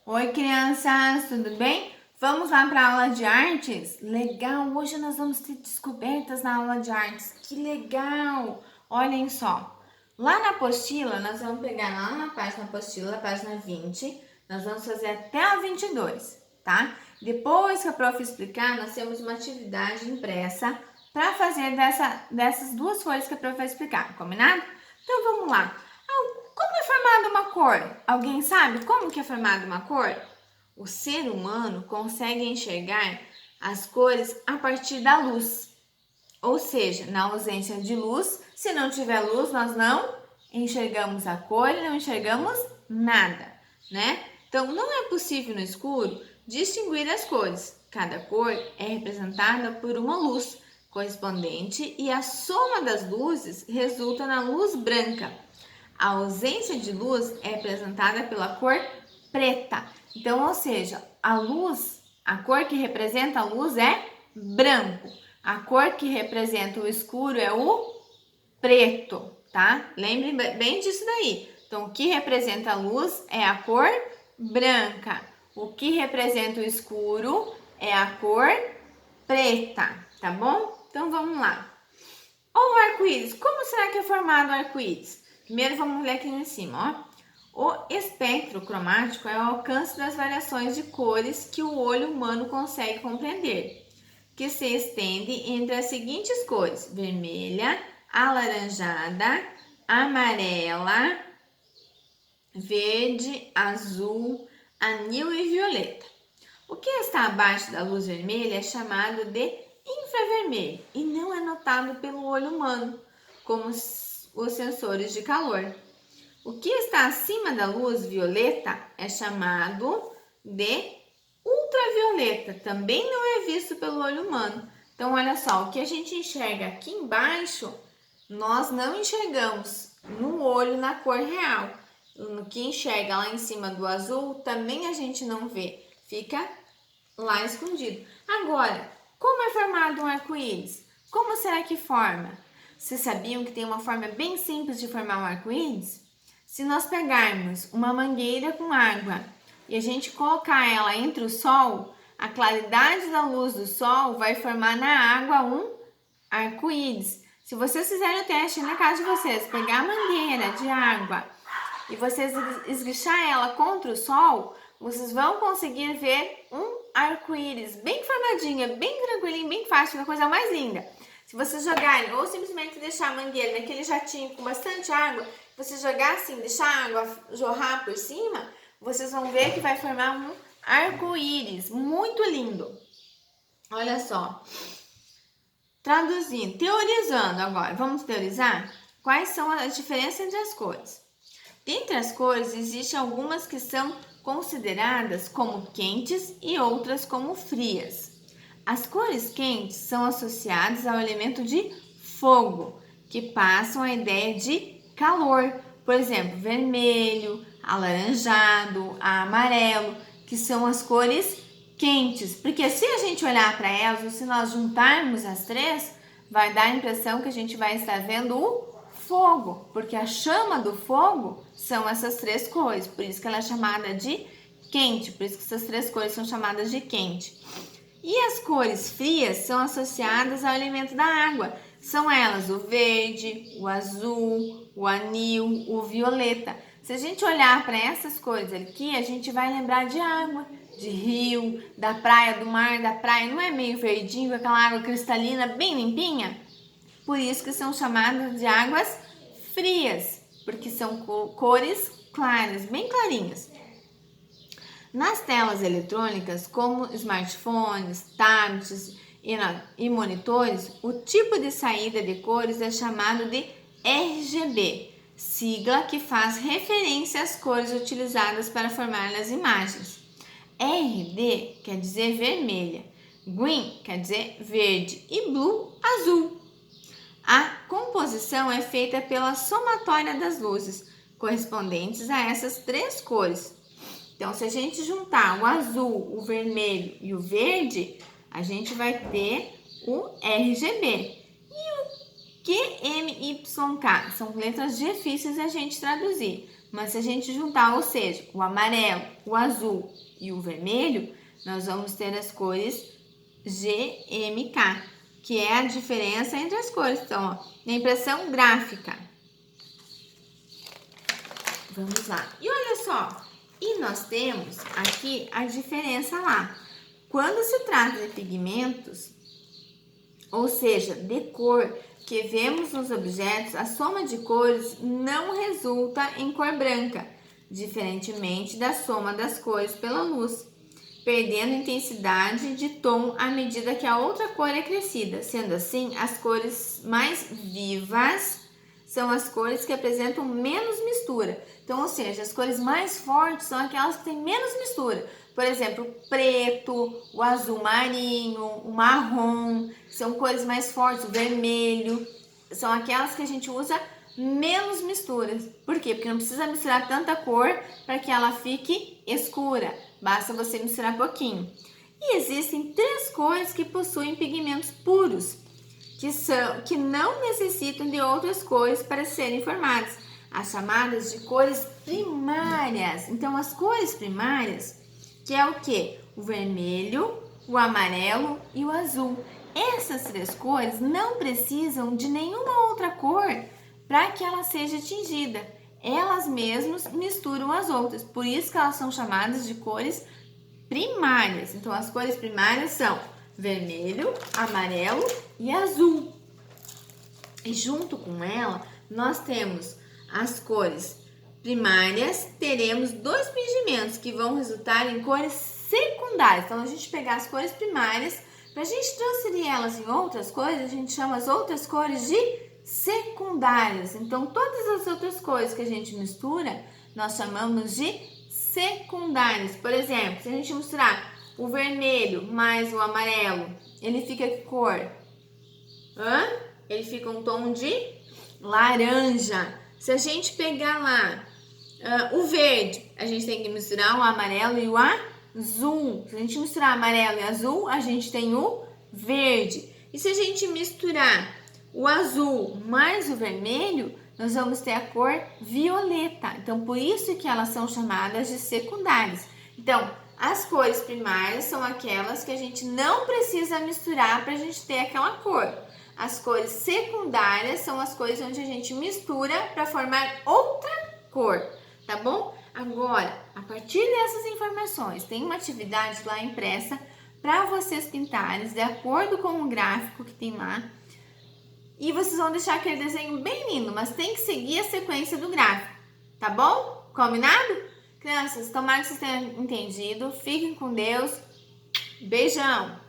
Oi, crianças, tudo bem? Vamos lá para a aula de artes? Legal, hoje nós vamos ter descobertas na aula de artes. Que legal! Olhem só, lá na apostila, nós vamos pegar lá na página apostila, página 20, nós vamos fazer até a 22, tá? Depois que a prof explicar, nós temos uma atividade impressa para fazer dessas duas folhas que a prof vai explicar, combinado? Então vamos lá. Como é formada uma cor? Alguém sabe como que é formada uma cor? O ser humano consegue enxergar as cores a partir da luz. Ou seja, na ausência de luz, se não tiver luz, nós não enxergamos a cor e não enxergamos nada, né? Então, não é possível no escuro distinguir as cores. Cada cor é representada por uma luz correspondente e a soma das luzes resulta na luz branca. A ausência de luz é representada pela cor preta. Então, ou seja, a luz, a cor que representa a luz é branco. A cor que representa o escuro é o preto, tá? Lembrem bem disso daí. Então, o que representa a luz é a cor branca. O que representa o escuro é a cor preta, tá bom? Então, vamos lá. Olha o arco-íris. Como será que é formado o arco-íris? Primeiro vamos ler aqui em cima, ó. O espectro cromático é o alcance das variações de cores que o olho humano consegue compreender, que se estende entre as seguintes cores: vermelha, alaranjada, amarela, verde, azul, anil e violeta. O que está abaixo da luz vermelha é chamado de infravermelho e não é notado pelo olho humano, como os sensores de calor. O que está acima da luz violeta é chamado de ultravioleta, também não é visto pelo olho humano. Então, olha só, o que a gente enxerga aqui embaixo, nós não enxergamos no olho na cor real. No que enxerga lá em cima do azul, também a gente não vê, fica lá escondido. Agora, como é formado um arco-íris? Como será que forma? Vocês sabiam que tem uma forma bem simples de formar um arco-íris? Se nós pegarmos uma mangueira com água e a gente colocar ela entre o sol, a claridade da luz do sol vai formar na água um arco-íris. Se vocês fizerem o teste na casa de vocês, pegar a mangueira de água e vocês esguichar ela contra o sol, vocês vão conseguir ver um arco-íris bem formadinha, bem tranquilinho, bem fácil, a coisa mais linda. Se vocês jogarem ou simplesmente deixar a mangueira naquele jatinho com bastante água, você jogar assim, deixar a água jorrar por cima, vocês vão ver que vai formar um arco-íris muito lindo. Olha só. Traduzindo, teorizando agora, vamos teorizar? Quais são as diferenças entre as cores? Dentre as cores, existem algumas que são consideradas como quentes e outras como frias. As cores quentes são associadas ao elemento de fogo, que passam a ideia de calor. Por exemplo, vermelho, alaranjado, amarelo, que são as cores quentes. Porque se a gente olhar para elas, ou se nós juntarmos as três, vai dar a impressão que a gente vai estar vendo o fogo, porque a chama do fogo são essas três cores, por isso que ela é chamada de quente, por isso que essas três cores são chamadas de quente. E as cores frias são associadas ao elemento da água, são elas o verde, o azul, o anil, o violeta. Se a gente olhar para essas cores aqui, a gente vai lembrar de água, de rio, da praia, do mar, da praia, não é meio verdinho, aquela água cristalina bem limpinha? Por isso que são chamadas de águas frias, porque são cores claras, bem clarinhas. Nas telas eletrônicas, como smartphones, tablets e monitores, o tipo de saída de cores é chamado de RGB, sigla que faz referência às cores utilizadas para formar as imagens. RD quer dizer vermelha, green quer dizer verde e blue, azul. A composição é feita pela somatória das luzes correspondentes a essas três cores. Então, se a gente juntar o azul, o vermelho e o verde, a gente vai ter o RGB. E o QMYK são letras difíceis a gente traduzir, Mas se a gente juntar, ou seja, o amarelo, o azul e o vermelho, nós vamos ter as cores GMK, que é a diferença entre as cores. Então, ó, na impressão gráfica. Vamos lá. E olha só, e nós temos aqui a diferença lá. Quando se trata de pigmentos, ou seja, de cor, que vemos nos objetos, a soma de cores não resulta em cor branca, diferentemente da soma das cores pela luz, perdendo intensidade de tom à medida que a outra cor é crescida. Sendo assim, as cores mais vivas são as cores que apresentam menos mistura. Então, ou seja, as cores mais fortes são aquelas que têm menos mistura. Por exemplo, o preto, o azul marinho, o marrom, são cores mais fortes. O vermelho, são aquelas que a gente usa menos misturas. Por quê? Porque não precisa misturar tanta cor para que ela fique escura. Basta você misturar pouquinho. E existem 3 cores que possuem pigmentos puros, que não necessitam de outras cores para serem formadas, as chamadas de cores primárias. Então, as cores primárias, que é o que? O vermelho, o amarelo e o azul. Essas 3 cores não precisam de nenhuma outra cor para que ela seja atingida. Elas mesmas misturam as outras, por isso que elas são chamadas de cores primárias. Então, as cores primárias são vermelho, amarelo e azul. E junto com ela, nós temos as cores primárias, teremos 2 pigmentos que vão resultar em cores secundárias. Então, a gente pegar as cores primárias, para a gente transferir elas em outras cores, a gente chama as outras cores de secundárias. Então, todas as outras cores que a gente mistura, nós chamamos de secundárias. Por exemplo, se a gente misturar o vermelho mais o amarelo, ele fica que cor? Ele fica um tom de laranja. Se a gente pegar lá o verde, a gente tem que misturar o amarelo e o azul. Se a gente misturar amarelo e azul, a gente tem o verde. E se a gente misturar o azul mais o vermelho, nós vamos ter a cor violeta. Então, por isso que elas são chamadas de secundárias. Então, as cores primárias são aquelas que a gente não precisa misturar para a gente ter aquela cor. As cores secundárias são as cores onde a gente mistura para formar outra cor, tá bom? Agora, a partir dessas informações, tem uma atividade lá impressa para vocês pintarem de acordo com o gráfico que tem lá. E vocês vão deixar aquele desenho bem lindo, mas tem que seguir a sequência do gráfico, tá bom? Combinado? Crianças, tomara que vocês tenham entendido. Fiquem com Deus. Beijão!